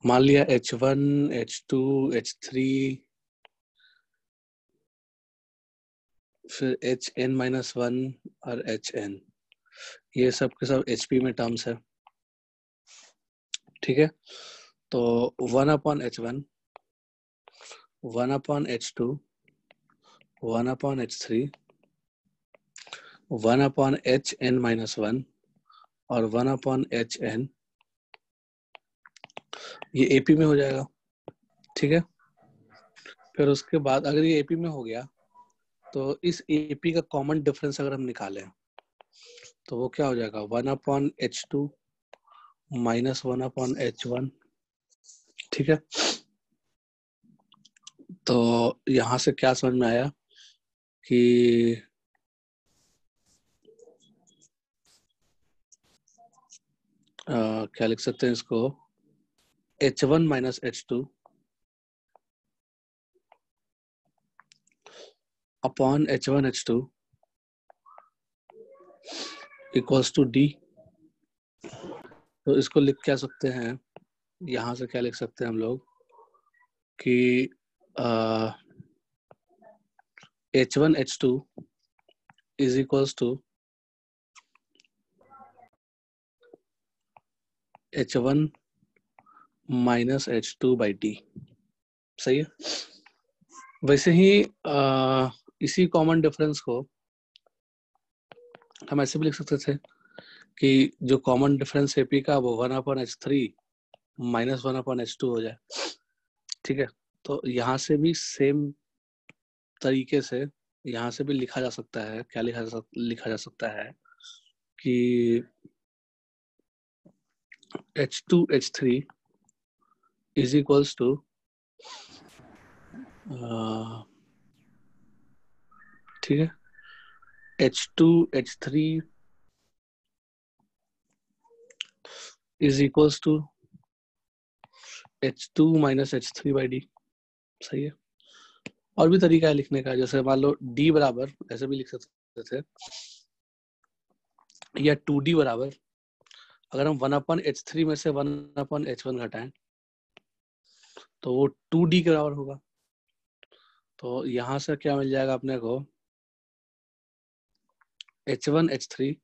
मान लिया H1, H2, H3, फिर HN-1 और HN, ये सब के सब HP में टर्म्स है, ठीक है। तो 1/H1, 1/H2, 1/H3, 1/HN-1 और 1/HN, ये AP में हो जाएगा, ठीक है। फिर उसके बाद अगर ये AP में हो गया तो इस AP का कॉमन डिफरेंस अगर हम निकालें तो वो क्या हो जाएगा, 1/H2 माइनस 1/H1, ठीक है। तो यहां से क्या समझ में आया कि क्या लिख सकते हैं इसको, H1 minus H2 upon H1 H2 equals to D। तो इसको लिख क्या सकते हैं, यहां से क्या लिख सकते हैं हम लोग कि H1 H2 is equals to H1 minus H2 by D, सही है। वैसे ही इसी कॉमन डिफरेंस को हम ऐसे भी लिख सकते थे कि जो कॉमन डिफरेंस AP का वो 1/H3 माइनस 1/H2 हो जाए, ठीक है। तो यहाँ से भी सेम तरीके से यहाँ से भी लिखा जा सकता है, क्या लिखा जा सकता है कि H2 H3 is equals to ठीक है, H2 H3 is equals to H2 minus H3 by D, सही है। और भी तरीका है लिखने का, जैसे मान लो D बराबर ऐसे भी लिख सकते थे, या 2D बराबर, अगर हम 1/H3 में से 1/H1 घटाएं तो वो 2D के बराबर होगा। तो यहां से क्या मिल जाएगा अपने को, H1 H3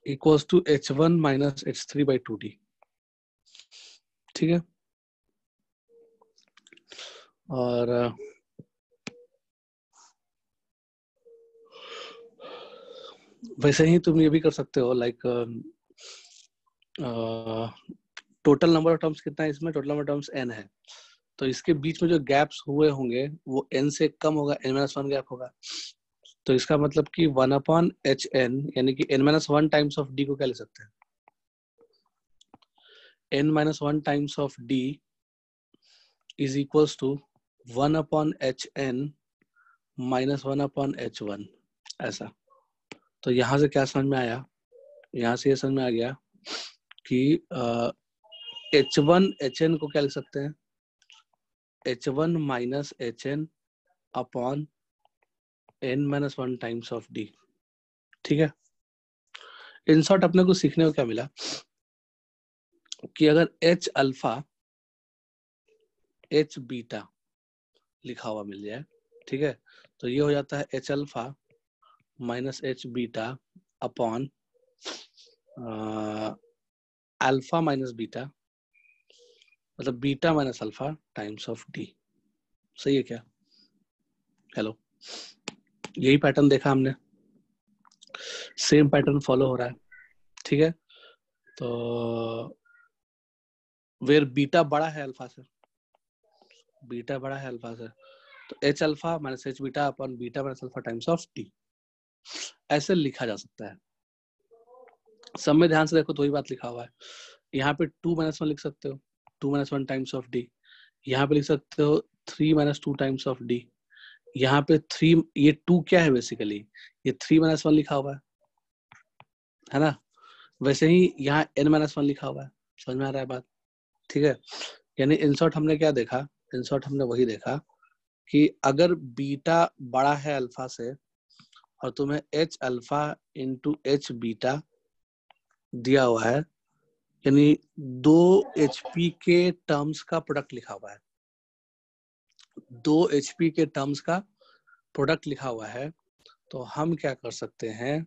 equals to H1 minus H3 by 2D, ठीक है। और वैसे ही तुम ये भी कर सकते हो, like total number of terms कितना है इसमें, total number of terms n है, तो इसके बीच में जो गैप्स हुए होंगे वो n से कम होगा, n-1 गैप होगा। तो इसका मतलब कि 1/HN यानी कि n-1 टाइम्स ऑफ D को क्या लिख सकते हैं, n-1 times of D is equals to 1/HN minus 1/H1, ऐसा। तो यहाँ से क्या समझ में आया, यहाँ से ये समझ में आ गया कि H1 HN को क्या लिख सकते हैं, H1 minus HN upon n-1 times of D, ठीक है। इन शॉर्ट अपने को सीखने को क्या मिला कि अगर H अल्फा H बीटा लिखा हुआ मिल जाए, ठीक है, तो ये हो जाता है H alpha minus H beta upon alpha minus beta, मतलब beta minus alpha times of D, सही है क्या। हेलो, यही पैटर्न देखा हमने, सेम पैटर्न फॉलो हो रहा है, ठीक है। तो वेर बीटा बड़ा है अल्फा से, बीटा बड़ा है अल्फा से, तो H alpha minus H beta upon beta minus alpha times of D, ऐसे लिखा जा सकता है। सब में ध्यान से देखो तो वही बात लिखा हुआ है। यहाँ पे 2-1 लिख सकते हो, 2-1 टाइम्स ऑफ D। यहाँ पे लिख सकते हो 3-2 टाइम्स ऑफ D। यहाँ पे 3, ये 2 क्या है बेसिकली, ये 3-1 लिखा हुआ है ना। वैसे ही यहाँ n-1 लिखा हुआ है, समझ में आ रहा है बात, ठीक है। यानी इन शॉर्ट हमने क्या देखा, इन शॉर्ट हमने वही देखा कि अगर बीटा बड़ा है अल्फा से और तुम्हें H alpha into H beta दिया हुआ है, यानी 2 HP के टर्म्स का प्रोडक्ट लिखा हुआ है, 2 HP के टर्म्स का प्रोडक्ट लिखा हुआ है, तो हम क्या कर सकते हैं,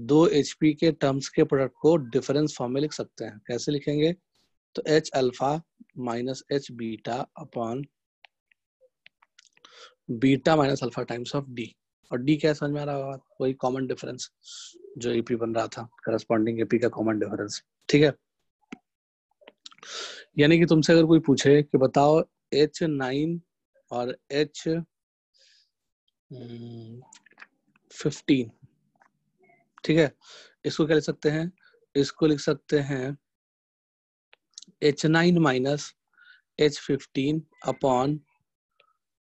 2 HP के टर्म्स के प्रोडक्ट को डिफरेंस फॉर्म में लिख सकते हैं। कैसे लिखेंगे, तो H alpha minus H beta upon beta minus alpha times of D, और D क्या समझ में आ रहा होगा, वही कॉमन डिफरेंस जो AP बन रहा था, करस्पॉन्डिंग AP का कॉमन डिफरेंस। ठीक है, यानी कि तुमसे अगर कोई पूछे कि बताओ H9 और H15, ठीक है, इसको क्या लिख सकते हैं, इसको लिख सकते हैं H9 minus H15 upon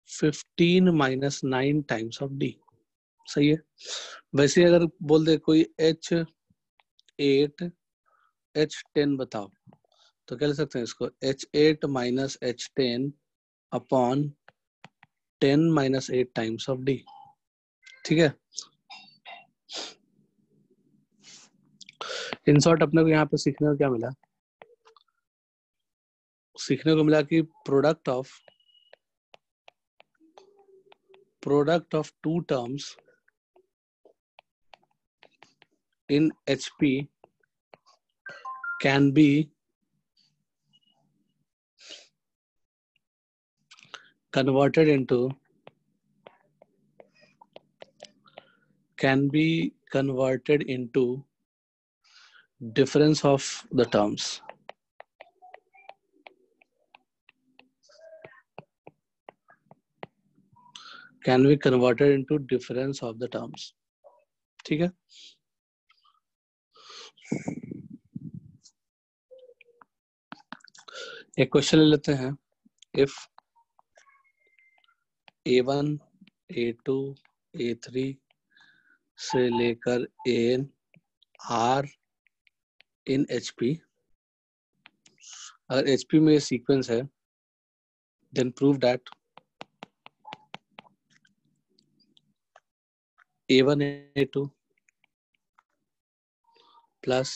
15 minus 9 times of D। सही है। वैसे अगर बोल दे कोई H8 H10 बताओ, तो क्या लिख सकते हैं इसको, H8 minus H10 upon 10 minus 8 times of D। ठीक है, इन शॉर्ट अपने को यहाँ पे सीखने को क्या मिला, सीखने को मिला कि product of two terms in HP can be converted into difference of the terms. Can be converted into difference of the terms. ठीक है, एक क्वेश्चन ले लेते हैं। इफ A1 A2 A3 से लेकर AN R इन HP, अगर HP में सीक्वेंस है, then prove that A1 A2 plus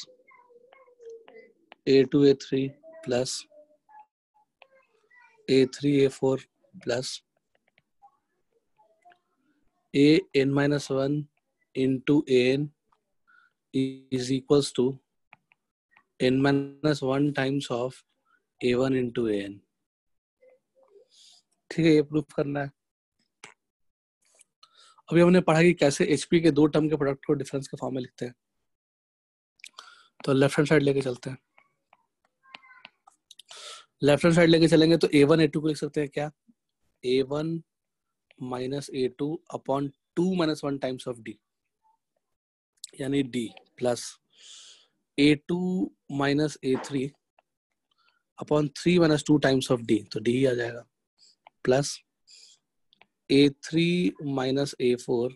A2 A3 plus A3 A4 plus AN minus 1 into AN is equals to N minus 1 times of A1 into AN। ठीक है, ये proof करना है। अभी हमने पढ़ा कि कैसे HP के दो टर्म के प्रोडक्ट को डिफरेंस के फॉर्म में लिखते हैं, तो लेफ्ट हैंड साइड लेके चलते हैं। लेफ्ट हैंड साइड लेके चलेंगे तो A1 A2 को लिख सकते हैं क्या, A1 minus A2 upon 2 minus 1 times of D, यानी D plus A2 minus A3 upon 3 minus 2 times of D, तो D ही आ जाएगा, plus A3 minus A4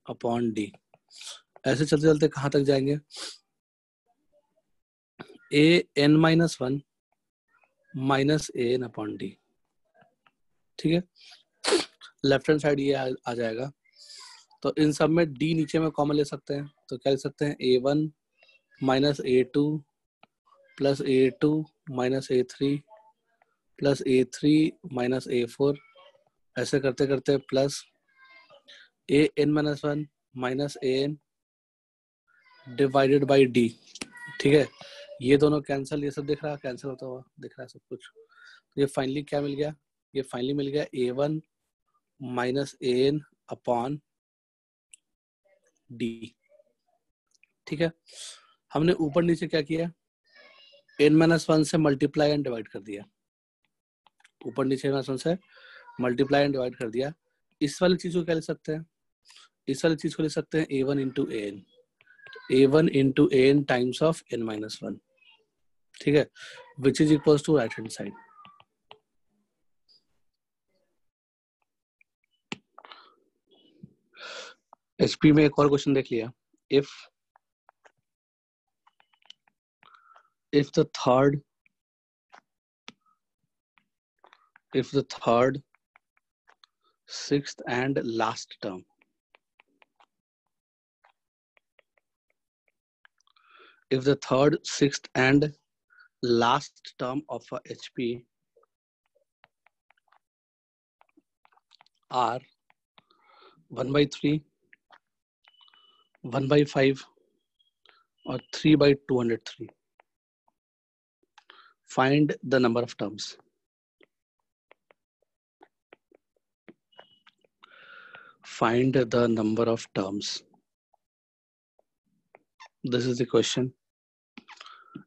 upon D। ऐसे चलते चलते कहाँ तक जाएंगे, AN minus 1 minus AN upon D। ठीक है, लेफ्ट हैंड साइड ये आ जाएगा, तो इन सब में D नीचे में कॉमन ले सकते हैं, तो क्या लिख सकते हैं, A1 minus A2 plus A2 minus A3 plus A3 minus A4, ऐसे करते करते plus AN minus 1 minus AN divided by D। ठीक है, ये दोनों कैंसिल, ये सब दिख रहा, कैंसिल होता हुआ दिख रहा है सब कुछ। तो ये फाइनली क्या मिल गया, ये फाइनली मिल गया A1 minus AN upon D। ठीक है, हमने ऊपर नीचे क्या किया, N माइनस 1 से मल्टीप्लाई एंड डिवाइड कर दिया, ऊपर नीचे N-1 से मल्टीप्लाई एंड डिवाइड कर दिया। इस वाली चीज को क्या लिख सकते हैं, इस वाली चीज को लिख सकते हैं A1 into AN, A1 into AN times of N minus 1। ठीक है, which is equal to right hand side. HP में एक और क्वेश्चन देख लिया, if the third sixth and last term if the third, sixth and last term of a HP are 1/3, 1/5 or 3/203. Find the number of terms. Find the number of terms. This is the question.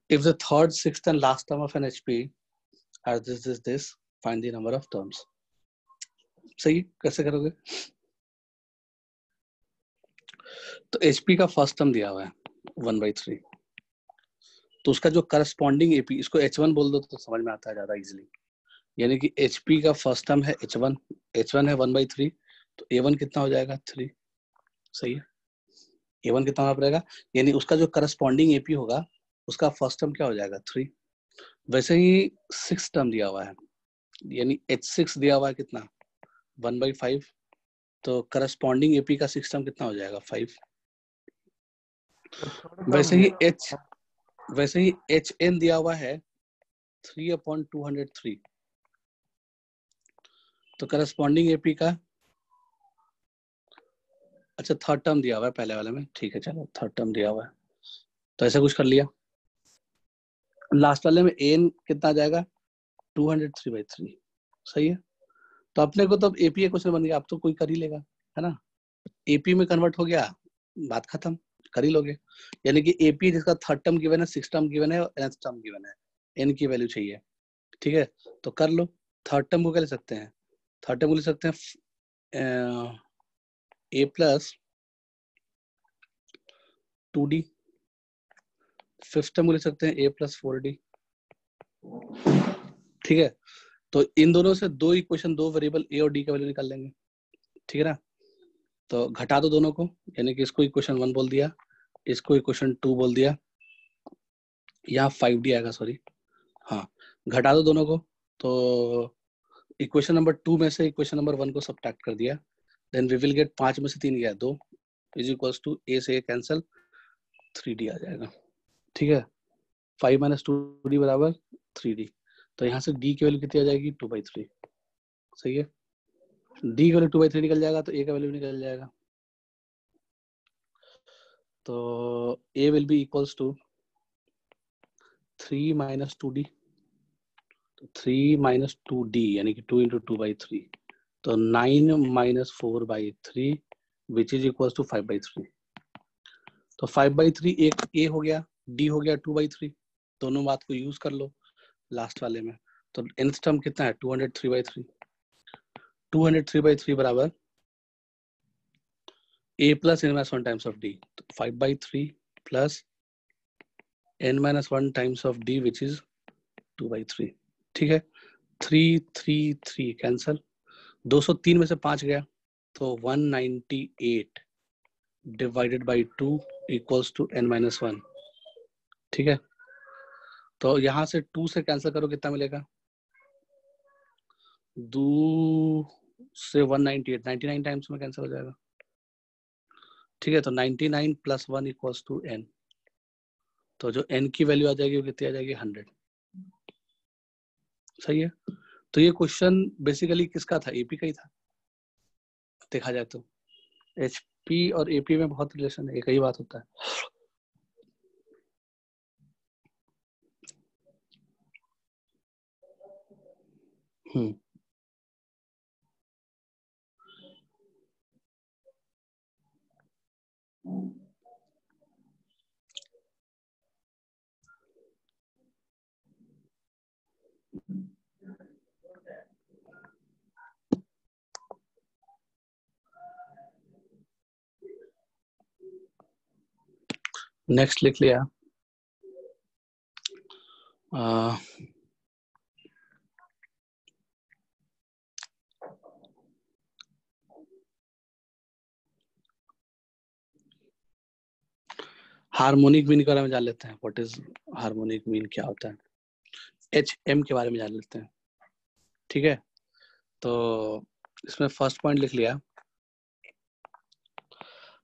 If the third, sixth and last term of an HP are this, find the number of terms. सही, कैसे करोगे? तो HP का first term दिया हुआ है 1/3, तो उसका जो करस्पॉन्डिंग AP, इसको H1 बोल दो तो समझ में आता है ज्यादा इजीली। यानी कि HP का फर्स्ट टर्म है H1 है 1/3, तो A1 कितना हो जाएगा 3। सही है, A1 कितना होना पड़ेगा, यानी उसका जो करस्पॉन्डिंग AP होगा उसका फर्स्ट टर्म क्या हो जाएगा 3। वैसे ही सिक्स टर्म दिया हुआ है, यानी H6 दिया हुआ है कितना 1/5, तो करस्पॉन्डिंग AP का सिक्स टर्म कितना हो जाएगा 5। वैसे ही HN दिया हुआ है 3/203, तो करस्पॉन्डिंग AP का, अच्छा थर्ड टर्म दिया हुआ है पहले वाले में, ठीक है चलो थर्ड टर्म दिया हुआ है तो ऐसा कुछ कर लिया। लास्ट वाले में AN कितना आ जाएगा 203/3। सही है, तो अपने को तो AP क्वेश्चन बन गया, अब तो कोई कर ही लेगा, है ना। AP में कन्वर्ट हो गया, बात खत्म, कर ही लोगे। यानी कि AP जिसका थर्ड टर्म गिवन है, सिक्स टर्म गिवन है और nth टर्म गिवन है, n की वैल्यू चाहिए, ठीक है, तो कर लो। थर्ड टर्म को क्या ले सकते हैं, थर्ड टर्म को ले सकते हैं A plus 2D, fifth term को ले सकते हैं A प्लस 4D, ठीक है। तो इन दोनों से दो इक्वेशन, दो वेरिएबल A और D का वैल्यू निकाल लेंगे, ठीक है ना। तो घटा दो दोनों को, यानी कि इसको इक्वेशन 1 बोल दिया, इसको इक्वेशन 2 बोल दिया, यहाँ 5D आएगा, सॉरी, हाँ, घटा दो दोनों को, तो इक्वेशन नंबर 2 में से इक्वेशन नंबर 1 को सब्ट्रैक्ट कर दिया, देन वी विल गेट 5 में से 3 गया 2 इज इक्वल्स टू A से A कैंसिल 3D आ जाएगा, ठीक है। 5 - 2D बराबर 3D, तो यहाँ से D की वैल्यू कितनी आ जाएगी 2/3। सही है, D की वैल्यू 2/3 निकल जाएगा तो A का वैल्यू निकल जाएगा, तो A will be equals to 3 - 2D, तो 3 - 2D यानी कि 2 × 2/3, तो 9 - 4/3 विच इज इक्वल्स टू 5/3। तो 5/3 एक A हो गया, D हो गया 2/3, दोनों बात को यूज कर लो लास्ट वाले में। तो nth टर्म कितना है 203/3, 203/3 बराबर A plus n-1 times of D, तो 5/3 plus n-1 times of D which is 2/3, ठीक है। 3 3 3 कैंसल, 203 में से 5 गया तो 198 divided by 2 equals to n-1, ठीक है। तो यहाँ से 2 से कैंसिल करो, कितना मिलेगा, 2 से 198, 99 टाइम्स में कैंसिल हो जाएगा, ठीक है। तो 99 + 1 इक्वल्स टू n, तो जो n की वैल्यू आ जाएगी वो कितनी आ जाएगी 100। सही है, तो ये क्वेश्चन बेसिकली किसका था, AP का ही था देखा जाए तो। HP और AP में बहुत रिलेशन है, एक ही बात होता है। नेक्स्ट लिख लिया, हार्मोनिक मीन के बारे में जान लेते हैं। व्हाट इज हार्मोनिक मीन, क्या होता है, HM के बारे में जान लेते हैं, ठीक है। तो इसमें फर्स्ट पॉइंट लिख लिया,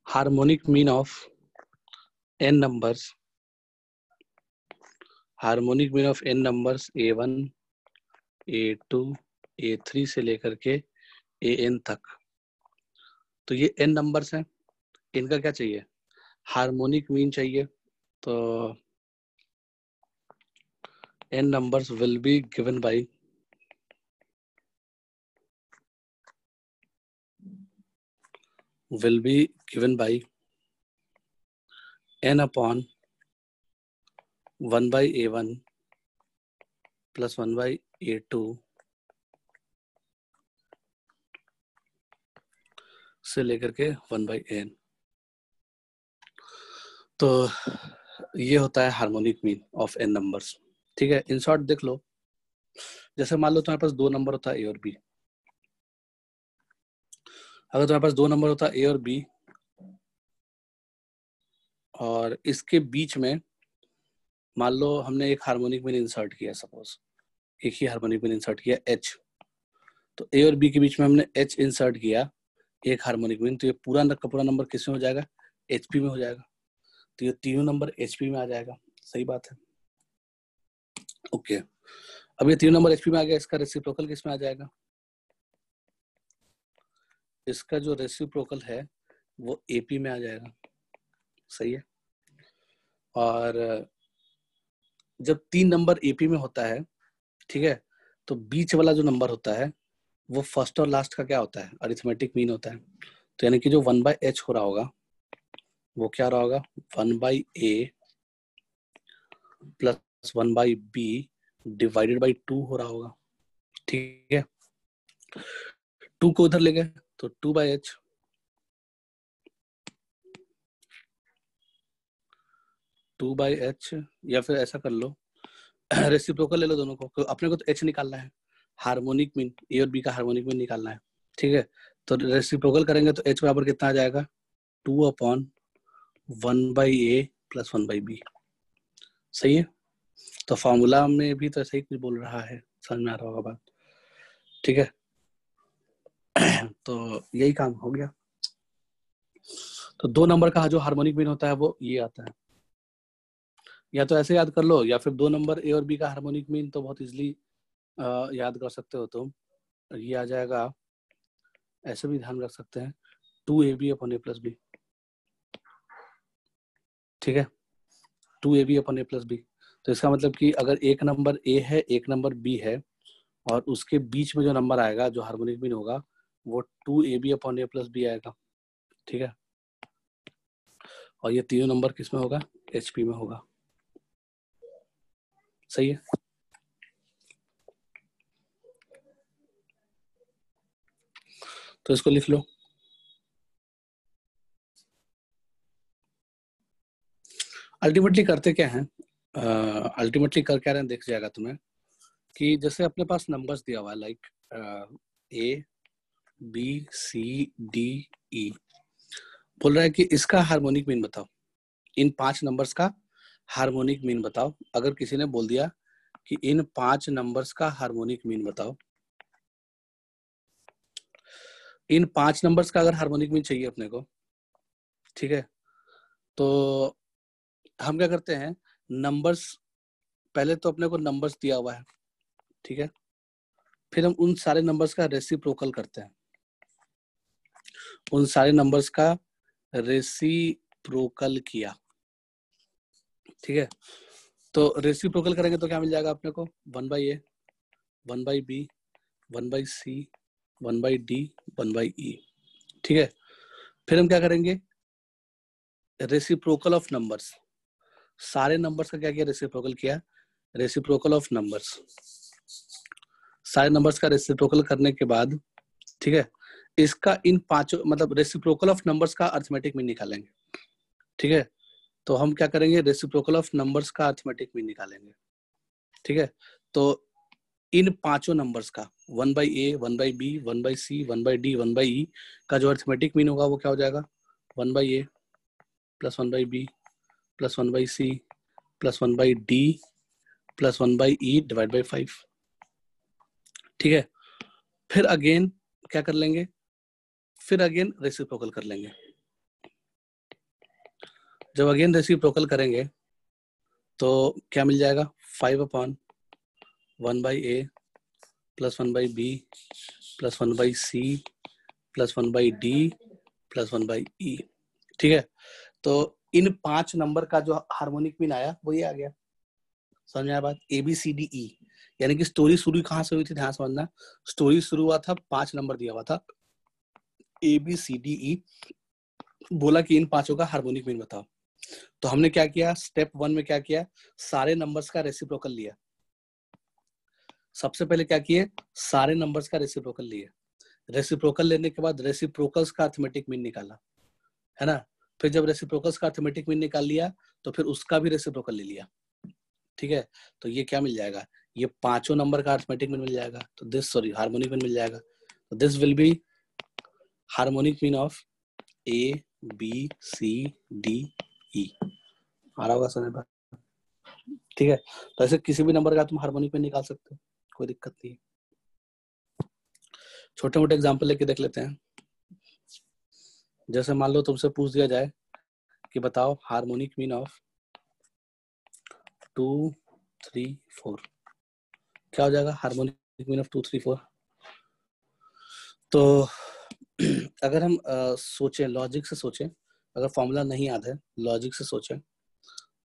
harmonic mean of n numbers harmonic mean of n numbers A1 A2 A3 से लेकर के AN तक। तो ये n नंबर्स हैं, इनका क्या चाहिए, हार्मोनिक मीन चाहिए। तो n numbers will be given by n upon 1 by A1 plus 1 by A2 से लेकर के 1 by n। तो ये होता है harmonic mean of n numbers. ठीक है, इन शॉर्ट देख लो, जैसे मान लो तुम्हारे पास दो नंबर होता है A और B। अगर तुम्हारे पास दो नंबर होता है A और B और इसके बीच में मान लो हमने एक हार्मोनिक मीन इंसर्ट किया, सपोज एक ही हार्मोनिक मीन इंसर्ट किया H, तो A और B के बीच में हमने H इंसर्ट किया एक हार्मोनिक मीन, तो ये पूरा का पूरा नंबर किस में हो जाएगा, HP में हो जाएगा। तो ये तीनों नंबर HP में आ जाएगा। सही बात है, ओके। अब ये तीनों नंबर HP में आ गया, इसका रेसिप्रोकल किस में आ जाएगा, इसका जो रेसिप्रोकल है वो AP में आ जाएगा। सही है। और जब तीन नंबर AP में होता है, ठीक है, तो बीच वाला जो नंबर होता है वो फर्स्ट और लास्ट का क्या होता है, अरिथमेटिक मीन होता है। तो यानी कि जो 1/h हो रहा होगा वो क्या रहा होगा, 1/a plus 1/b divided by 2 हो रहा होगा। ठीक है, 2 को उधर ले गए तो 2/h, 2/h, या फिर ऐसा कर लो रेसिप्रोकल ले लो दोनों को, तो अपने को तो h निकालना है, हार्मोनिक मीन A और B का हार्मोनिक मीन निकालना है। ठीक है, तो रेसिप्रोकल करेंगे तो h बराबर कितना आ जाएगा, 2/1/a प्लस 1/b। सही है, तो फॉर्मूला में भी तो ऐसा ही कुछ बोल रहा है, समझ में आ रहा होगा बात। ठीक है तो यही काम हो गया। तो दो नंबर का जो हार्मोनिक मीन होता है वो ये आता है, या तो ऐसे याद कर लो, या फिर दो नंबर A और B का हार्मोनिक मीन तो बहुत इजीली याद कर सकते हो तुम। ये आ जाएगा, ऐसे भी ध्यान रख सकते हैं, 2AB upon A plus B. ठीक है, 2AB upon A plus B. तो इसका मतलब कि अगर एक नंबर A है एक नंबर B है और उसके बीच में जो नंबर आएगा जो हार्मोनिक मीन होगा वो 2AB upon A plus B आएगा। ठीक है, और ये तीनों नंबर किस में होगा, HP में होगा। सही है, तो इसको लिख लो। अल्टीमेटली करते क्या है, अल्टीमेटली कर क्या रहे हैं देख जाएगा तुम्हें, कि जैसे अपने पास नंबर्स दिया हुआ है लाइक ABCDE, बोल रहा है कि इसका हार्मोनिक मीन बताओ, इन 5 नंबर्स का हार्मोनिक मीन बताओ। अगर किसी ने बोल दिया कि इन 5 नंबर्स का हार्मोनिक मीन बताओ, इन 5 नंबर्स का अगर हार्मोनिक मीन चाहिए अपने को, ठीक है, तो हम क्या करते हैं, नंबर्स, पहले तो अपने को नंबर्स दिया हुआ है, ठीक है, फिर हम उन सारे नंबर्स का रेसिप्रोकल करते हैं, उन सारे नंबर्स का रेसिप्रोकल किया। ठीक है, तो रेसिप्रोकल करेंगे तो क्या मिल जाएगा अपने को, 1/a 1/b 1/c 1/d 1/e। ठीक है, फिर हम क्या करेंगे, रेसिप्रोकल ऑफ नंबर्स, सारे नंबर्स का क्या किया, रेसिप्रोकल किया, रेसिप्रोकल ऑफ नंबर्स, सारे नंबर्स का रेसिप्रोकल करने के बाद, ठीक है, इसका इन पांचों मतलब रेसिप्रोकल ऑफ नंबर्स का अरिथमेटिक मीन निकालेंगे। ठीक है, तो हम क्या करेंगे, रेसिप्रोकल ऑफ नंबर्स का अरिथमेटिक मीन निकालेंगे। ठीक है, तो इन पांचों नंबर्स का 1/a 1/b 1/c 1/d 1/e का जो अरिथमेटिक मीन होगा वो क्या हो जाएगा, 1/a plus 1/b plus 1/c plus 1/d plus 1/e divide by 5। ठीक है, फिर अगेन क्या कर लेंगे, फिर अगेन रेसिप्रोकल कर लेंगे। जब अगेन रेसिप्रोकल करेंगे तो क्या मिल जाएगा, 5/1/a plus 1/b plus 1/c plus 1/d plus 1/e। ठीक है, तो इन 5 नंबर का जो हार्मोनिक मीन आया वो ये आ गया। समझ में आया बात? ABCDE, यानी कि स्टोरी शुरू कहाँ से हुई थी, ध्यान समझना। स्टोरी शुरू हुआ था, 5 नंबर दिया हुआ था, ABCDE, बोला कि इन 5 का हार्मोनिक मीन बताओ। तो हमने क्या किया, स्टेप 1 में क्या किया, सारे नंबर्स का रेसिप्रोकल लिया। सबसे पहले क्या किए, सारे नंबर्स का रेसिप्रोकल लिए। रेसिप्रोकल लेने के बाद रेसिप्रोकल्स का अर्थमेटिक मीन निकाला, है ना। फिर जब रेसिप्रोकल्स का अर्थमेटिक मीन निकाल लिया तो फिर उसका भी रेसिप्रोकल ले लिया। ठीक है, तो ये क्या मिल जाएगा, ये 5 नंबर का अर्थमेटिक मीन मिल जाएगा, तो दिस हार्मोनिक मीन मिल जाएगा। तो this will be harmonic mean of ABCDE। आ रहा होगा समझ में? ठीक है, तो ऐसे किसी भी नंबर का तुम हार्मोनिक मीन निकाल सकते हो, कोई दिक्कत नहीं है। छोटे मोटे एग्जाम्पल लेके देख लेते हैं। जैसे मान लो तुमसे पूछ दिया जाए कि बताओ हार्मोनिक मीन ऑफ 2 3 4, क्या हो जाएगा हार्मोनिक मीन ऑफ 2 3 4। तो अगर हम सोचें, लॉजिक से सोचें, अगर फॉर्मूला नहीं याद है, लॉजिक से सोचें,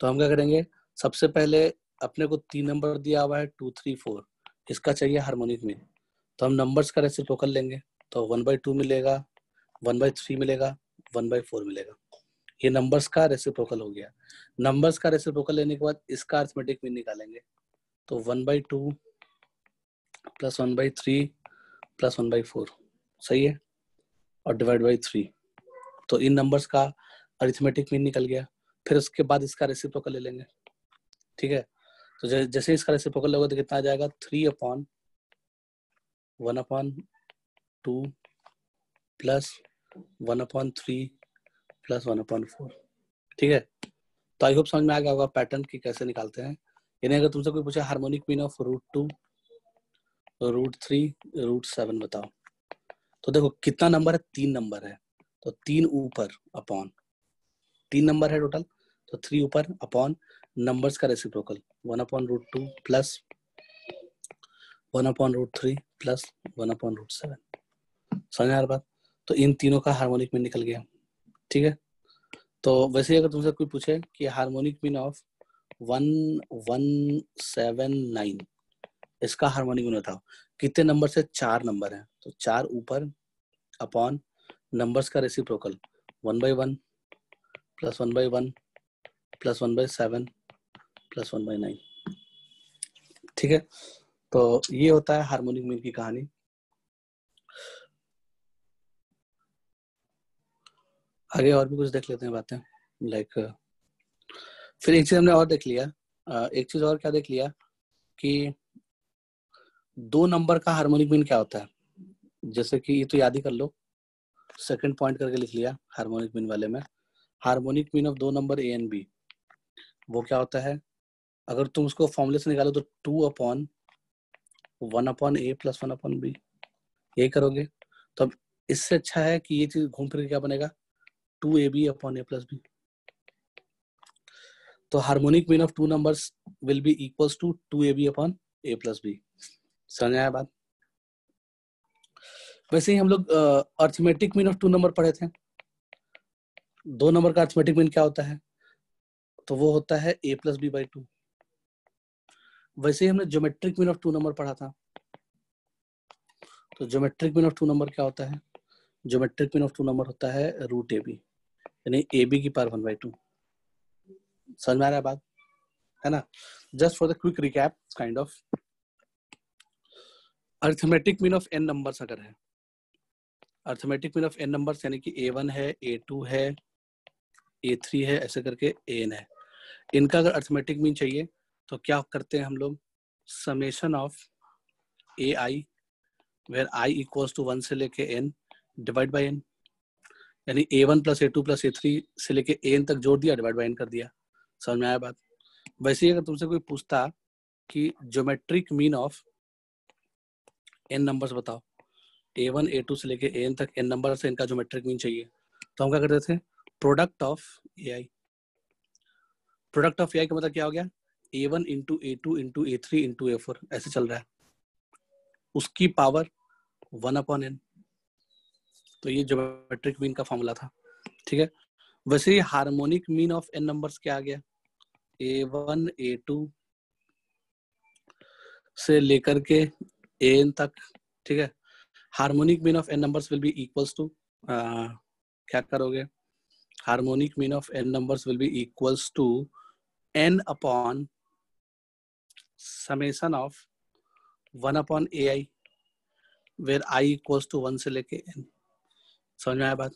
तो हम क्या करेंगे, सबसे पहले अपने को 3 नंबर दिया हुआ है 2 3 4, इसका चाहिए हार्मोनिक मीन, तो हम नंबर्स का रेसिप्रोकल लेंगे, तो 1/2 मिलेगा, 1/3 मिलेगा, 1/4 मिलेगा। ये नंबर्स का रेसिप्रोकल हो गया। नंबर्स का रेसिप्रोकल लेने के बाद इसका अर्थमेटिक मीन निकालेंगे, तो 1/2 प्लस 1/3 प्लस 1/4, सही है, और डिवाइड बाई 3, तो इन नंबर्स का अरिथमेटिक मीन निकल गया। फिर उसके बाद इसका रेसिप्रोकल ले लेंगे। ठीक है, तो जैसे इसका रेसिप्रोकल लगेगा तो कितना आ जाएगा, 3/1/2 प्लस 1/3 प्लस 1/4। ठीक है, तो आई होप समझ में आ गया होगा पैटर्न की कैसे निकालते हैं। यानी अगर तुमसे कोई पूछे हार्मोनिक मीन ऑफ √2 √3 √7 बताओ, तो देखो कितना नंबर है, 3 नंबर है, तो 3 ऊपर अपॉन 3 नंबर है टोटल, तो 3 ऊपर अपॉन नंबर्स का रेसिप्रोकल 1/√2 प्लस 1/√3 प्लस 1/√7। समझ आ रहा बात? तो इन तीनों का हार्मोनिक मीन निकल गया। ठीक है, तो वैसे अगर तुमसे कोई पूछे कि हार्मोनिक मीन ऑफ 1179, इसका हार्मोनिक मीन बताओ, कितने नंबर से, 4 नंबर है, तो 4 ऊपर अपॉन नंबर्स का रेसिप्रोकल 1/1 प्लस 1/1 प्लस 1/7 प्लस 1/9। ठीक है, तो ये होता है हार्मोनिक मीन की कहानी। आगे और भी कुछ देख लेते हैं बातें, लाइक फिर एक चीज हमने और देख लिया, एक चीज और क्या देख लिया कि 2 नंबर का हार्मोनिक मीन क्या होता है। जैसे कि ये तो याद ही कर लो, सेकंड पॉइंट करके लिख लिया हार्मोनिक मीन वाले में, harmonic mean of 2 number A and B, वो क्या होता है, अगर तुम उसको फॉर्मूले से निकालो तो 2/1/A प्लस 1/B, यही करोगे। तो अब इससे अच्छा है कि ये चीज घूम फिर क्या बनेगा, 2AB/A प्लस B। तो harmonic mean of 2 numbers will be equals to 2AB/A plus B। समझ आया बात? वैसे ही हम लोग अर्थमेटिक मीन ऑफ 2 नंबर पढ़े थे। 2 नंबर का अर्थमेटिक मीन क्या होता है, तो वो होता है A प्लस B/2। वैसे ही हमने ज्योमेट्रिक मीन ऑफ 2 नंबर पढ़ा था, तो ज्योमेट्रिक मीन ऑफ 2 नंबर क्या होता है, ज्योमेट्रिक मीन ऑफ 2 नंबर होता है √AB, यानी AB की पावर 1/2। समझ में आ रहा है बात, है ना। Just for the quick recap kind of, arithmetic mean of n numbers अगर है, arithmetic mean of n numbers यानी कि A1 है, A2 है, A3 है, ऐसे करके AN है, इनका अगर अर्थमेटिक मीन चाहिए तो क्या करते हैं हम लोग, summation of AI where I equals to 1 से लेके n डिवाइड बाई n, यानी A1 plus A2 plus A3 से लेके AN तक जोड़ दिया, डिवाइड बाई n कर दिया। समझ में आया बात? वैसे ही अगर तुमसे कोई पूछता कि geometric mean of n numbers बताओ, A1 A2 से लेके AN तक n नंबर से इनका ज्योमेट्रिक मीन चाहिए, तो हम क्या करते थे, product of AI। Product of AI का मतलब क्या हो गया, A1 into A2 into A3 into A4 ऐसे चल रहा है, उसकी पावर 1/n। तो ये ज्योमेट्रिक मीन का फॉर्मूला था, ठीक है। वैसे ही harmonic mean of n numbers क्या आ गया, A1 A2 से लेकर के an तक, ठीक है। Harmonic mean of n numbers will be equals to, क्या करोगे, harmonic mean of n numbers will be equals to n upon summation of 1/ai, where i equals to 1 से लेके n। समझ में आया बात,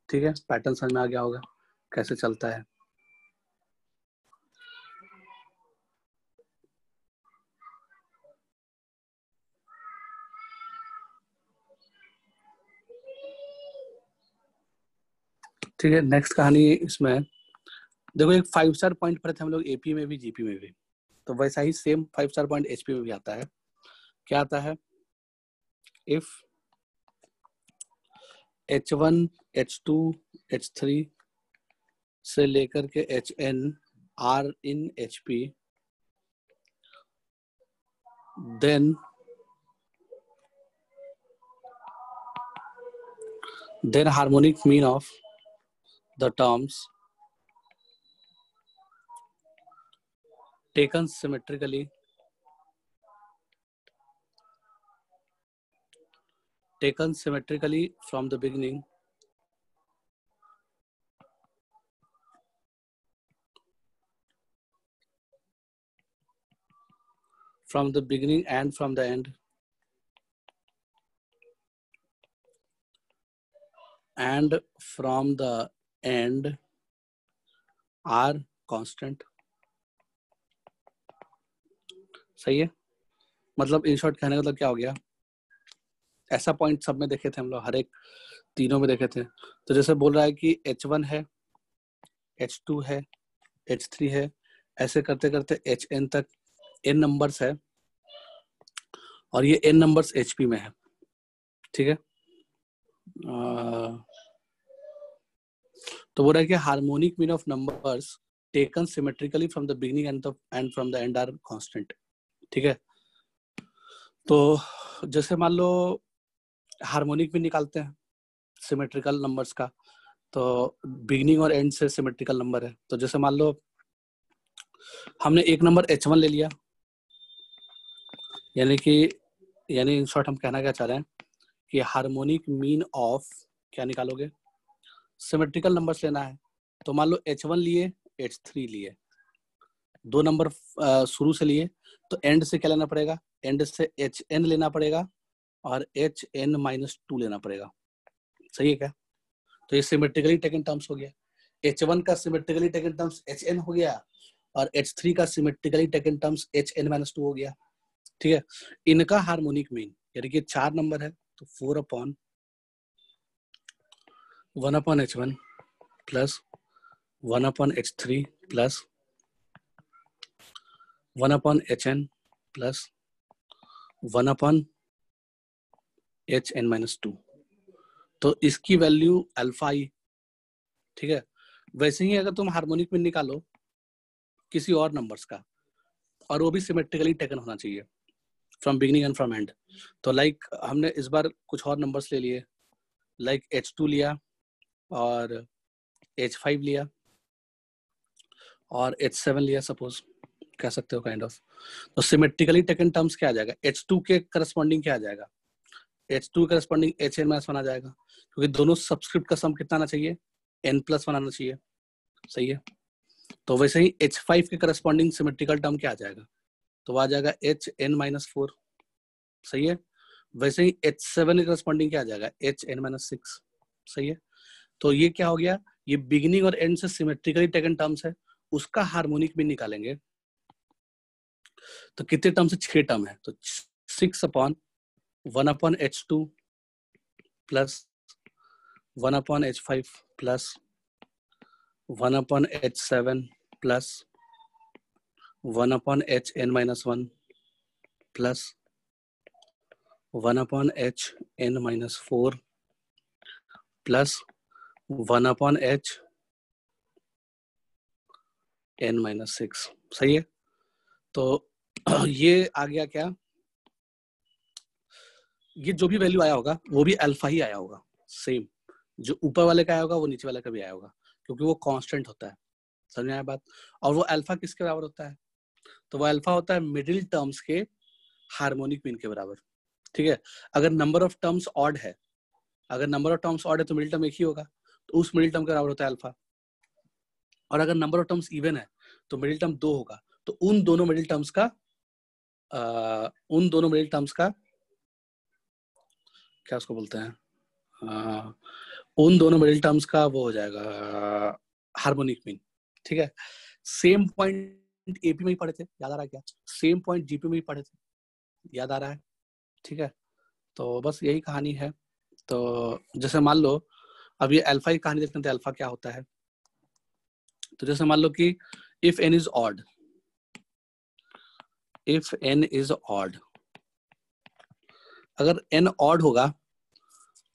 ठीक है, पैटर्न समझ में आ गया होगा कैसे चलता है। ठीक है, नेक्स्ट कहानी इसमें देखो, एक 5 स्टार पॉइंट पढ़े थे हम लोग एपी में भी जीपी में भी, तो वैसा ही सेम 5 स्टार पॉइंट एचपी में भी आता है। क्या आता है, इफ H1 H2 H3 से लेकर के Hn are in HP, then harmonic mean of the terms taken symmetrically from the beginning and from the end are constant। सही है, मतलब इन शॉर्ट कहने का मतलब क्या हो गया, ऐसा पॉइंट सब में देखे थे हम लोग, हर एक तीनों में देखे थे। तो जैसे बोल रहा है कि H1 है, H2 है, H3 है, ऐसे करते करते Hn तक n नंबर्स है, और ये n नंबर्स HP में है, ठीक है। तो बोल रहा है कि harmonic mean of numbers taken symmetrically from the beginning and from the end are constant, ठीक है। तो जैसे मान लो हार्मोनिक मीन निकालते हैं सिमेट्रिकल नंबर्स का, तो बिगिनिंग और एंड से सिमेट्रिकल नंबर है। तो जैसे मान लो हमने एक नंबर H1 ले लिया, यानी इन शॉर्ट हम कहना क्या चाह रहे हैं कि हार्मोनिक मीन ऑफ, क्या निकालोगे, सिमेट्रिकल नंबर्स लेना है। तो मान लो H1 लिए, H3 लिए, दो नंबर शुरू से लिए, तो एंड से क्या लेना पड़ेगा, एंड से Hn लेना पड़ेगा और Hn-2 लेना पड़ेगा। सही है क्या, तो ये सिमेट्रिकली टेकन टर्म्स हो गया। H1 का सिमेट्रिकली टेकन टर्म्स Hn हो गया और H3 का सिमेट्रिकली टेकन टर्म्स Hn-2 हो गया, ठीक है। इनका हार्मोनिक मीन, यानी कि 4 नंबर है, तो 4/1/H1 plus 1/H3 plus 1/Hn plus 1/Hn-2। तो इसकी वैल्यू अल्फा आई, ठीक है। वैसे ही अगर तुम हार्मोनिक मीन निकालो किसी और नंबर्स का, और वो भी सिमेट्रिकली टेकन होना चाहिए from beginning and from and, तो लाइक हमने इस बार कुछ और नंबर्स ले लिए, लाइक H2 लिया और H5 लिया और H7 लिया, सपोज कह सकते हो काइंड ऑफ। तो सिमेट्रिकली टेकन टर्म्स क्या आ जाएगा, H2 के करस्पॉन्डिंग क्या आ जाएगा, H2 के करस्पॉन्डिंग Hn-1 आ जाएगा, क्योंकि दोनों सब्सक्रिप्ट का सम कितना आना चाहिए, n+1 आना चाहिए। सही है, तो वैसे ही H5 के करस्पॉन्डिंग सिमेट्रिकल टर्म क्या आ जाएगा, तो आ जाएगा Hn-4। सही है, वैसे ही H7 के करस्पॉन्डिंग क्या आ जाएगा, Hn-6। सही है, तो ये क्या हो गया, ये बिगिनिंग और एंड से सिमेट्रिकली टेकन टर्म्स है, उसका हार्मोनिक भी निकालेंगे। तो कितने टर्म से, 6 टर्म है, तो 6/1/H2 plus 1/H5 plus 1/H7 plus 1/Hn-1 plus 1/Hn-4 plus 1/Hn-6। सही है, तो ये आ गया क्या, ये जो भी वैल्यू आया होगा वो भी अल्फा ही आया होगा, सेम जो ऊपर वाले का आया होगा वो नीचे वाले का भी आया होगा, क्योंकि वो कांस्टेंट होता है। समझ में आया बात? और वो अल्फा किसके बराबर होता है? तो वो अल्फा होता है मिडिल टर्म्स के हार्मोनिक मीन के बराबर। ठीक है, अगर नंबर ऑफ टर्म्स ऑड है, अगर नंबर ऑफ टर्म्स ऑड है तो मिडिल टर्म एक ही होगा, तो उस मिडिल टर्म के बराबर होता है अल्फा। और अगर नंबर ऑफ टर्म्स इवन है तो मिडिल टर्म 2 होगा, तो उन दोनों मिडिल टर्म्स का क्या उसको बोलते हैं, उन दोनों मिडिल टर्म्स का वो हो जाएगा हार्मोनिक मीन। ठीक है, सेम पॉइंट एपी में ही पढ़े थे, याद आ रहा है क्या? सेम पॉइंट जीपी में ही पढ़े थे, याद आ रहा है? ठीक है, तो बस यही कहानी है। तो जैसे मान लो अब ये अल्फा की कहानी देखते हैं, तो अल्फा क्या होता है। तो जैसे मान लो कि if n is odd, if n is odd, अगर n ऑड होगा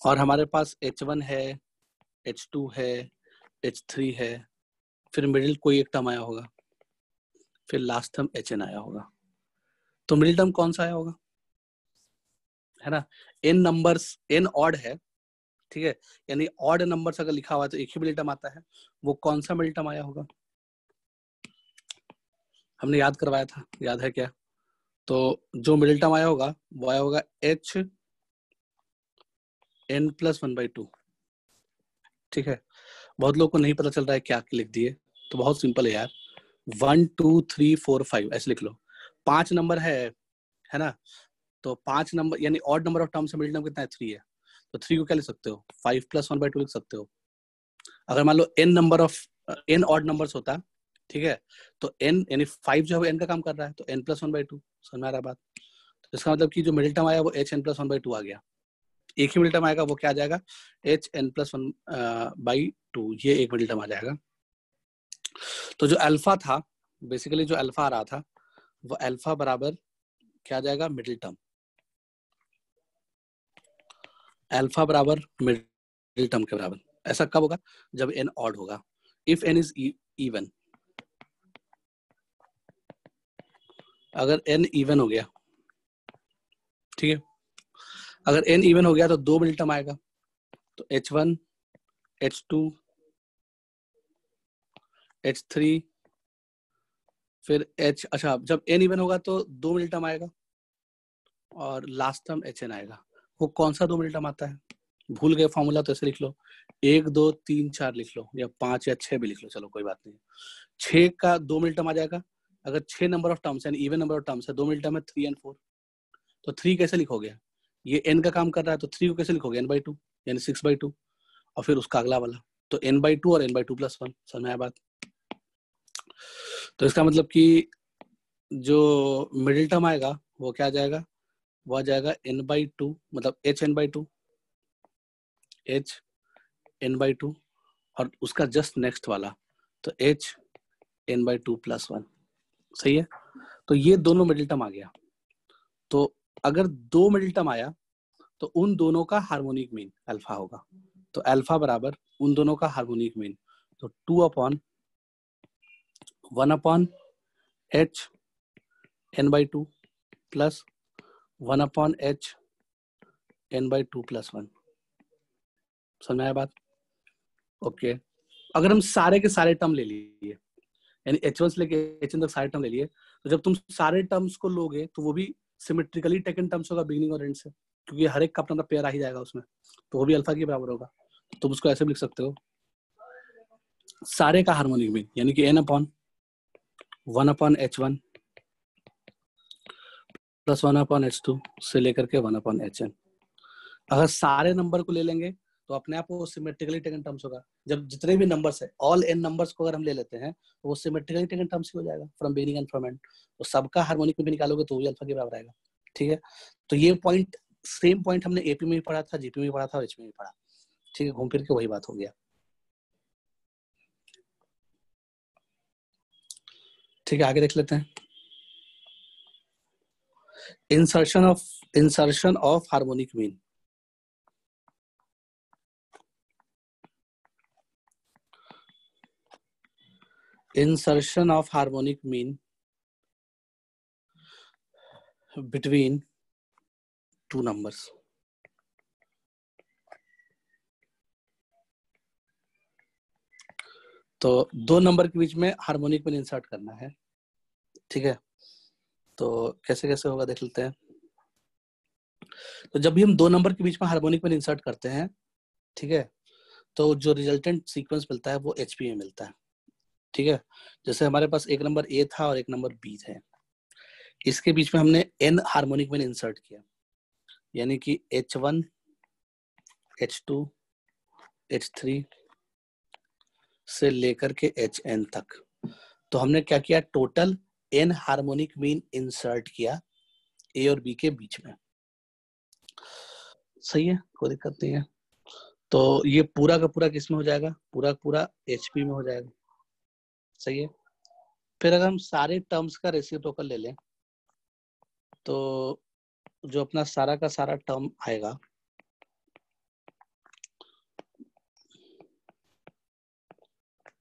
और हमारे पास h1 है, h2 है, h3 है, फिर मिडिल कोई एक टर्म आया होगा, फिर लास्ट टर्म hn आया होगा, तो मिडिल टर्म कौन सा आया होगा, है ना? n नंबर्स, n ऑड है, ठीक है, यानी ऑड नंबर्स अगर लिखा हुआ है तो एक ही मिडिल टर्म आता है, वो कौन सा मिडिल टर्म आया होगा? हमने याद करवाया था, याद है क्या? तो जो मिडिल टर्म आया होगा वो आया होगा h n प्लस 1/2। ठीक है, बहुत लोगों को नहीं पता चल रहा है क्या लिख दिए, तो बहुत सिंपल है यार, 1 2 3 4 5 ऐसे लिख लो। 5 नंबर है ना? तो 5 नंबर यानी ऑड नंबर ऑफ टर्म्स से मिडिल टर्म कितना है? 3 है, तो 3 को क्या लिख सकते हो? 5 प्लस 1/2 लिख सकते हो। अगर मान लो n number of n odd numbers होता, ठीक है, तो n यानी 5 जो है n का काम कर रहा है, तो n प्लस 1/2। समझ में आ रहा है बात? तो इसका मतलब कि जो मिडिल टर्म आया वो h n प्लस 1/2 आ गया। एक ही मिडिल टर्म आएगा, वो क्या आ जाएगा? h n प्लस 1/2, ये एक मिडिल टर्म आ जाएगा। तो जो अल्फा था, बेसिकली जो अल्फा आ रहा था, वो अल्फा बराबर क्या आ जाएगा? Middle term. अल्फा बराबर मिडिल टर्म के बराबर। ऐसा कब होगा? जब n ऑड होगा। इफ n इज इवन, अगर n इवन हो गया, ठीक है, अगर n इवन हो गया तो दो मिडिल टर्म आएगा, तो h1 h2 h3 फिर h, अच्छा जब n इवन होगा तो दो मिडिल टर्म आएगा और लास्ट टर्म hn आएगा। वो कौन सा दो मिडिल टर्म आता है? भूल गए फॉर्मूला तो ऐसे लिख लो, 1 2 3 4 लिख लो, या 5 या 6 भी लिख लो, चलो कोई बात नहीं। 6 का दो मिडिल टर्म आ जाएगा, अगर 6 नंबर ऑफ टर्म्स यानी इवन नंबर ऑफ टर्म्स है, दो मिडिल टर्म है 3 और 4, तो 3 कैसे लिखोगे? ये n का काम कर रहा है, तो 3 को कैसे लिखोगे? n/2 यानी 6/2, और फिर उसका अगला वाला, तो n/2 और n/2 + 1। समझ में आया बात? तो इसका मतलब कि जो मिडिल टर्म आएगा वो क्या आ जाएगा? वो आ जाएगा n/2, मतलब hn/2, hn/2, और उसका जस्ट नेक्स्ट वाला तो hn/2 + 1। सही है, तो ये दोनों मिडिल टर्म आ गया। तो अगर दो मिडिल टर्म आया तो उन दोनों का हार्मोनिक मीन अल्फा होगा। तो अल्फा बराबर उन दोनों का हार्मोनिक मीन, तो 2/1/h n/2 plus 1/h n/2 + 1। समझ में आया बात? ओके, अगर हम सारे के सारे टर्म ले लिए, यानी h1 से लेके hn तक सारे टर्म ले लिए, तो जब तुम सारे टर्म्स को लोगे तो वो भी सिमेट्रिकली टेकन टर्म्स होगा बिगिनिंग और एंड से, क्योंकि हर एक का अपना पेयर आ ही जाएगा उसमें, तो वो भी अल्फा के बराबर होगा। तो तुम उसको ऐसे भी लिख सकते हो, सारे का हार्मोनिक मीन यानी कि n/1/h1 प्लस 1/h2 से लेकर के 1/hn। अगर सारे नंबर को ले लेंगे तो अपने आप वो सिमेट्रिकली टेकन टर्म्स होगा। जब जितने भी नंबर्स है, ऑल n नंबर्स को अगर हम ले लेते हैं तो वो सिमेट्रिकली टेकन टर्म्स ही हो जाएगा from beginning and from and. तो सबका हार्मोनिक में भी निकालोगे तो भी अल्फा के बराबर आएगा। ठीक है, तो ये पॉइंट, सेम पॉइंट हमने एपी में भी पढ़ा था, जीपी में भी पढ़ा था और एच में भी पढ़ा। ठीक है, घूम फिर के वही बात हो गया। ठीक है, आगे देख लेते हैं। Insertion of harmonic mean. Insertion of harmonic mean between two numbers. तो दो नंबर के बीच में हार्मोनिक मीन इंसर्ट करना है, ठीक है। तो कैसे कैसे होगा देख लेते हैं। तो जब भी हम दो नंबर के बीच में हार्मोनिक मीन इंसर्ट करते हैं, ठीक है, तो जो रिजल्टेंट सीक्वेंस मिलता है वो HP में मिलता है, ठीक है। जैसे हमारे पास एक नंबर A था और एक नंबर B है, इसके बीच में हमने N हार्मोनिक मीन इंसर्ट किया, यानी कि H1, H2, H3 से लेकर के HN तक। तो हमने क्या किया, total N harmonic mean insert किया A और B के बीच में। सही है, कोई दिक्कत नहीं है। तो ये पूरा का पूरा किस में हो जाएगा, पूरा का पूरा HP में हो जाएगा। सही है। फिर अगर हम सारे टर्म्स का रेसिप्रोकल ले लें, तो जो अपना सारा का सारा टर्म आएगा,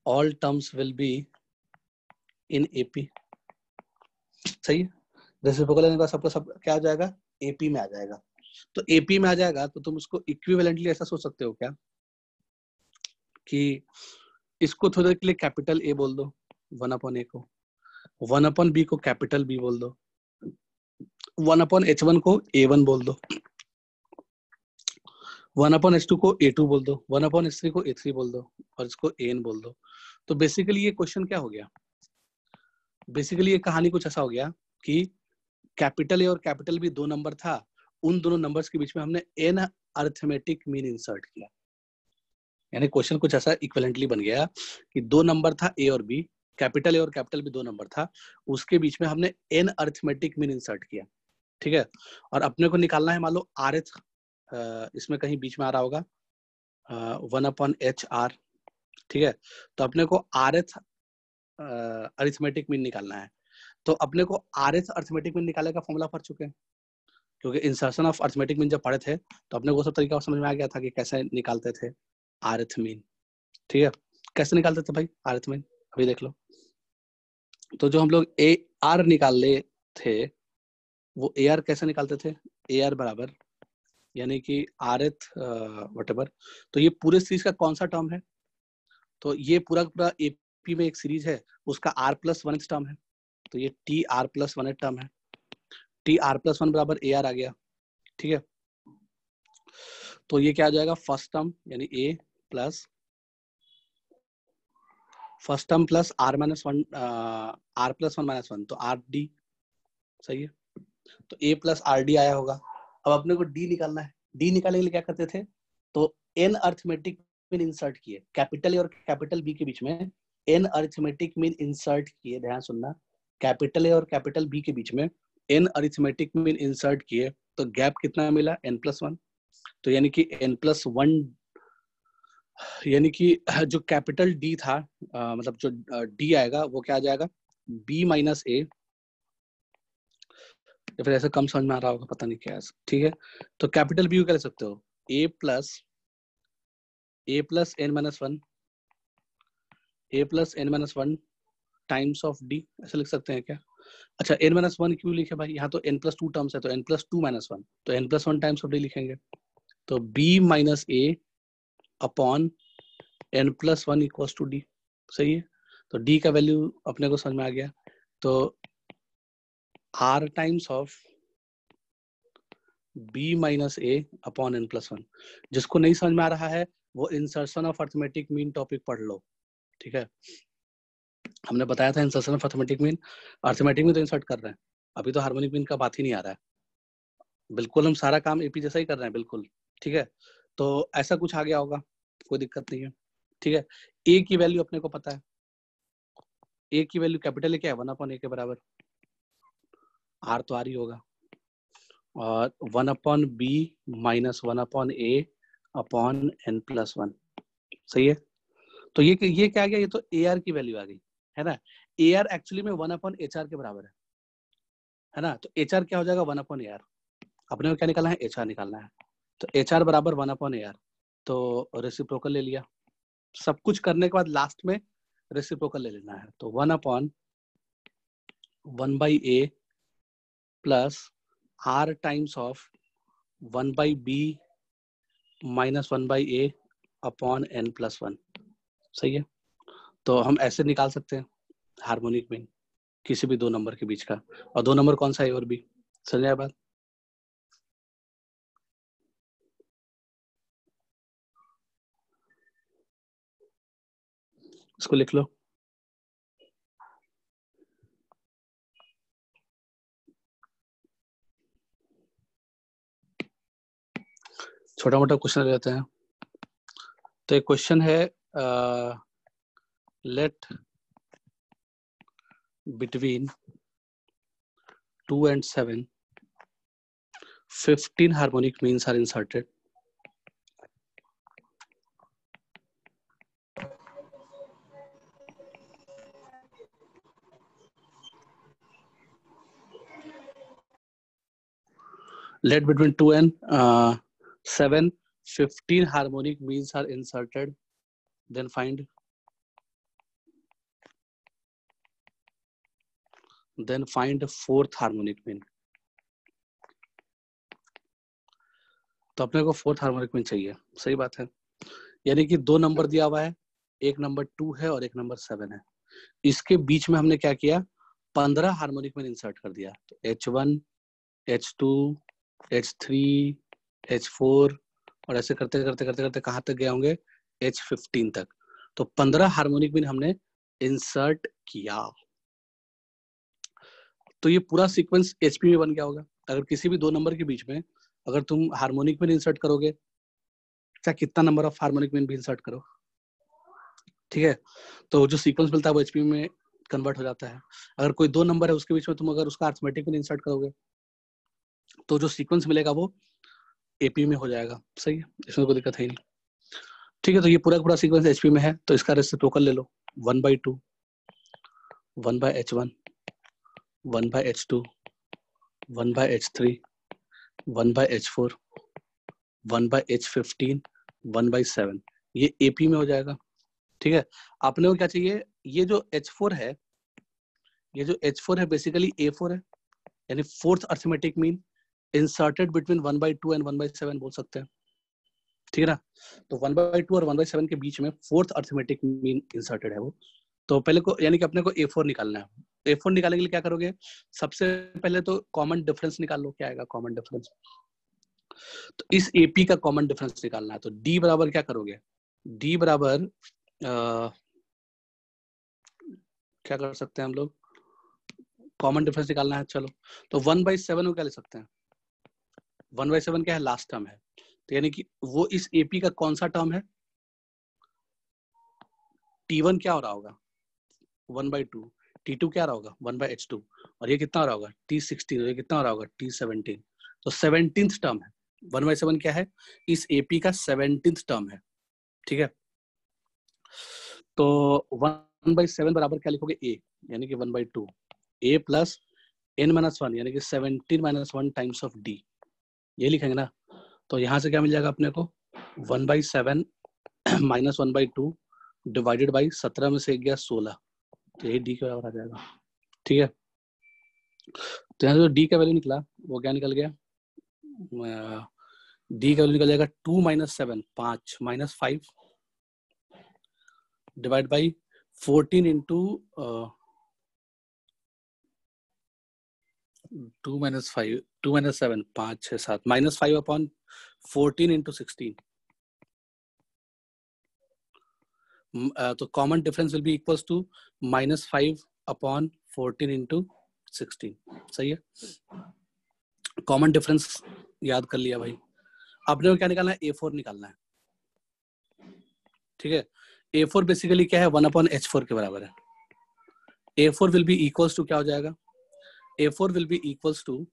all terms will be in AP। सही है। रेसिप्रोकल लेने का सबका सब क्या आ जाएगा, AP में आ जाएगा। तो AP में आ जाएगा तो तुम उसको इक्विवेलेंटली ऐसा सोच सकते हो क्या कि इसको थोड़ी देर के लिए कैपिटल A बोल दो 1/A को, 1/B को कैपिटल B बोल दो, 1/H1 को A1 बोल दो, 1/H2 को A2 बोल दो, 1/H3 को A3 बोल दो और इसको AN बोल दो। तो बेसिकली ये क्वेश्चन क्या हो गया, बेसिकली ये कहानी कुछ ऐसा हो गया कि कैपिटल A और कैपिटल B दो नंबर था, उन दोनों नंबर्स के बीच में हमने N अरिथमेटिक मीन इंसर्ट किया। यानी क्वेश्चन कुछ ऐसा इक्विवेलेंटली बन गया कि दो नंबर था A और B, कैपिटल A और कैपिटल B दो नंबर था, उसके बीच में हमने N अरिथमेटिक मीन इंसर्ट किया, ठीक है। और अपने को निकालना है, मान लो RH इसमें कहीं बीच में आ रहा होगा 1/HR, ठीक है। तो अपने को RH अरिथमेटिक मीन निकालना है। तो अपने को RH अरिथमेटिक मीन निकालने का फॉर्मूला पढ़ चुके हैं, क्योंकि इंसर्शन ऑफ अरिथमेटिक मीन जब पढ़े थे तो अपने को सब तरीका समझ में आ गया था कि कैसे निकालते थे RH मीन, ठीक है। कैसे निकालते थे भाई RH मीन, अभी देख लो। तो जो हम लोग AR निकाल ले थे, वो AR कैसे निकालते थे, AR बराबर यानी कि RH वटेवर। तो ये पूरे सीरीज का कौन सा टर्म है, तो ये पूरा पूरा AP में एक सीरीज है, उसका R+1 टर्म है, तो ये TR+1 टर्म है। TR+1 बराबर AR आ गया, ठीक है। तो ये क्या आ जाएगा, फर्स्ट टर्म यानी A plus first term plus R-1 R+1 तो RD। सही है। तो A प्लस RD आया होगा। अब अपने को D निकालना है। D निकालने के लिए क्या करते थे, तो N अरिथमेटिक मीन इंसर्ट किए, कैपिटल A और कैपिटल B के बीच में N अरिथमेटिक मीन इंसर्ट किए, ध्यान सुनना, कैपिटल A और कैपिटल B के बीच में N अरिथमेटिक मीन इंसर्ट किए, तो गैप कितना मिला, N+1। तो यानी कि N+1, यानी कि जो कैपिटल D था, मतलब जो D आएगा वो क्या आ जाएगा, B माइनस A, या फिर ऐसे कम समझ में आ रहा होगा, पता नहीं क्या है, ठीक है। तो कैपिटल B को क्या ले सकते हो, A plus N-1, A plus N-1 times of D, ऐसे लिख सकते हैं क्या। अच्छा, N-1 क्यों लिखे भाई, यहाँ तो N+2 टर्म्स है, तो N+2-1, तो N+1 टाइम्स ऑफ D लिखेंगे। तो B minus A upon N+1 equals to D। सही है। तो D का वैल्यू अपने को समझ में आ गया। तो R times of B minus A upon N+1। जिसको नहीं समझ में आ रहा है वो insertion of arithmetic mean topic पढ़ लो, ठीक है। हमने बताया था insertion of arithmetic mean, arithmetic mean तो इंसर्ट कर रहे हैं, अभी तो हार्मोनिक मीन का बात ही नहीं आ रहा है। बिल्कुल हम सारा काम AP जैसा ही कर रहे हैं, बिल्कुल, ठीक है। तो ऐसा कुछ आ गया होगा, कोई दिक्कत नहीं है, ठीक है। A की वैल्यू अपने को पता है, A की वैल्यू कैपिटल A क्या है, 1/A के बराबर, R तो R ही होगा, और 1/B minus 1/A upon N+1। सही है। तो ये क्या आ गया, ये तो AR की वैल्यू आ गई है ना। AR एक्चुअली में 1/HR के बराबर है ना। तो HR क्या हो जाएगा, 1/AR। अपने को क्या निकालना है, HR निकालना है। तो HR बराबर 1/AR। तो रेसिप्रोकल ले लिया, सब कुछ करने के बाद लास्ट में रेसिप्रोकल ले लेना है। तो 1/1/A plus R times of 1/b minus 1/a upon n plus 1। सही है, तो हम ऐसे निकाल सकते हैं हार्मोनिक मीन किसी भी दो नंबर के बीच का, और दो नंबर कौन सा है और बी। समझ आया बात? इसको लिख लो। छोटा मोटा क्वेश्चन ले लेते हैं। तो एक क्वेश्चन है, late between 2 and 7 15 harmonic means are inserted. Let between 2 and 7 15 harmonic means are inserted. Then find fourth harmonic mean. तो अपने को फोर्थ हार्मोनिक मीन चाहिए। सही बात है, यानी कि दो नंबर दिया हुआ है, एक नंबर 2 है और एक नंबर 7 है। इसके बीच में हमने क्या किया, 15 हार्मोनिक मीन इंसर्ट कर दिया। तो H1, H2, H3, H4 और ऐसे करते करते करते करते कहाँ तक गए होंगे, H15 तक। तो 15 हार्मोनिक मीन हमने इंसर्ट किया। तो ये पूरा सीक्वेंस एचपी में बन गया होगा। अगर किसी भी दो नंबर के बीच में अगर तुम हार्मोनिक मीन इंसर्ट करोगे, चाहे कितना नंबर ऑफ हार्मोनिक मीन भी इंसर्ट करो, ठीक है, तो जो सीक्वेंस मिलता है वो एचपी में कन्वर्ट हो जाता है। अगर कोई दो नंबर है उसके बीच में तुम अगर उसका अरिथमेटिक मीन इंसर्ट करोगे तो जो सीक्वेंस मिलेगा वो एपी में हो जाएगा। सही है, इसमें कोई दिक्कत है नहीं। ठीक है, तो ये पूरा पूरा सीक्वेंस एचपी में है, तो इसका रेसिप्रोकल ले लो। 1/2, 1/h1, 1/h2, 1/h3, 1/h4, 1/h15, 1/7, ये एपी में हो जाएगा। ठीक है, आपने को क्या चाहिए, ये जो H4 है, ये जो H4 है बेसिकली A4 है, यानी fourth arithmetic mean inserted between 1/2 and 1/7 बोल सकते हैं। ठीक है ना, तो 1/2 और 1/7 के बीच में फोर्थ अरिथमेटिक मीन इंसर्टेड है वो। तो पहले को यानी कि अपने को A4 निकालना है। A4 निकालने के लिए क्या करोगे, सबसे पहले तो कॉमन डिफरेंस निकाल लो। क्या आएगा कॉमन डिफरेंस, तो इस AP का कॉमन डिफरेंस निकालना है। तो D बराबर क्या करोगे, D बराबर क्या कर सकते हैं हम लोग, कॉमन डिफरेंस निकालना है। चलो, तो 1/7 को क्या ले सकते हैं, 1/7 क्या है, लास्ट टर्म है। तो यानी कि वो इस AP का कौन सा टर्म है, T1 क्या हो रहा होगा 1/2, T2 क्या रहा होगा 1/h2, और ये कितना हो रहा होगा T16, ये कितना हो रहा होगा T17। तो 17th टर्म है। 1/7 क्या है, इस AP का 17th टर्म है। ठीक है, तो 1/7 बराबर क्या लिखोगे, A यानी कि 1/2, A प्लस n-1 यानी कि 17 - 1 टाइम्स ऑफ D, ये लिखेंगे ना। तो यहाँ से क्या मिल जाएगा अपने को, 1/7 - 1/2 डिवाइडेड बाई 17 में से गया 16, तो यही D के बराबर आ जाएगा। ठीक है, तो यहाँ से जो D का वैल्यू निकला वो क्या निकल गया, D का वैल्यू निकल जाएगा 2 - 7 5 - 5 divide by 14 into 2 - 5 2 - 7 5 6 7 -5 upon 14 into 16। तो common difference will be equals to -5 upon 14 into 16। सही है, कॉमन डिफरेंस याद कर लिया भाई। अपने को क्या निकालना है, A4 निकालना है। ठीक है, A4 बेसिकली क्या है, 1/h4 के बराबर है। A4 will be equals to क्या हो जाएगा, A4 will be equals to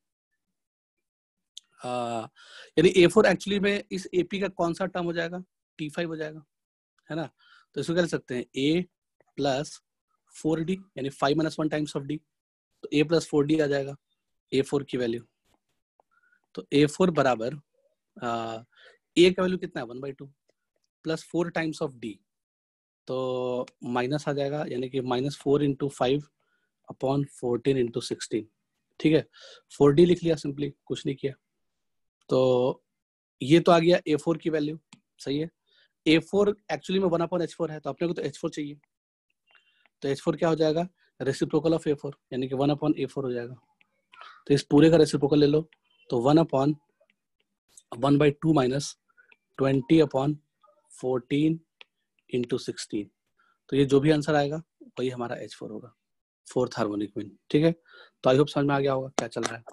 यानी A4 एक्चुअली में इस AP का कौन सा टर्म हो जाएगा, T5 हो जाएगा, है ना। तो इसको कह सकते हैं A प्लस 4D यानी 5 - 1 टाइम्स ऑफ D, तो A प्लस 4D आ जाएगा A4 की वैल्यू। तो A4 बराबर A का वैल्यू कितना है 1/2 प्लस 4 टाइम्स ऑफ D, तो माइनस आ जाएगा यानी कि -4 इंटू 5 अपॉन 14 इंटू 16। ठीक है, 4D लिख लिया सिंपली, कुछ नहीं किया। तो ये तो आ गया A4 की वैल्यू, सही है। A4 एक्चुअली में 1/H4 है, तो अपने को तो H4 चाहिए, तो H4 क्या हो जाएगा, रेसिप्रोकल ऑफ A4, यानी कि 1/A4 हो जाएगा। तो इस पूरे का रेसिप्रोकल ले लो, तो 1/1/2 माइनस 20/14 इंटू 16, तो ये जो भी आंसर आएगा वही हमारा H4 होगा, फोर्थ हार्मोनिक मीन। ठीक है, तो आई होप समझ में आ गया होगा क्या चल रहा है।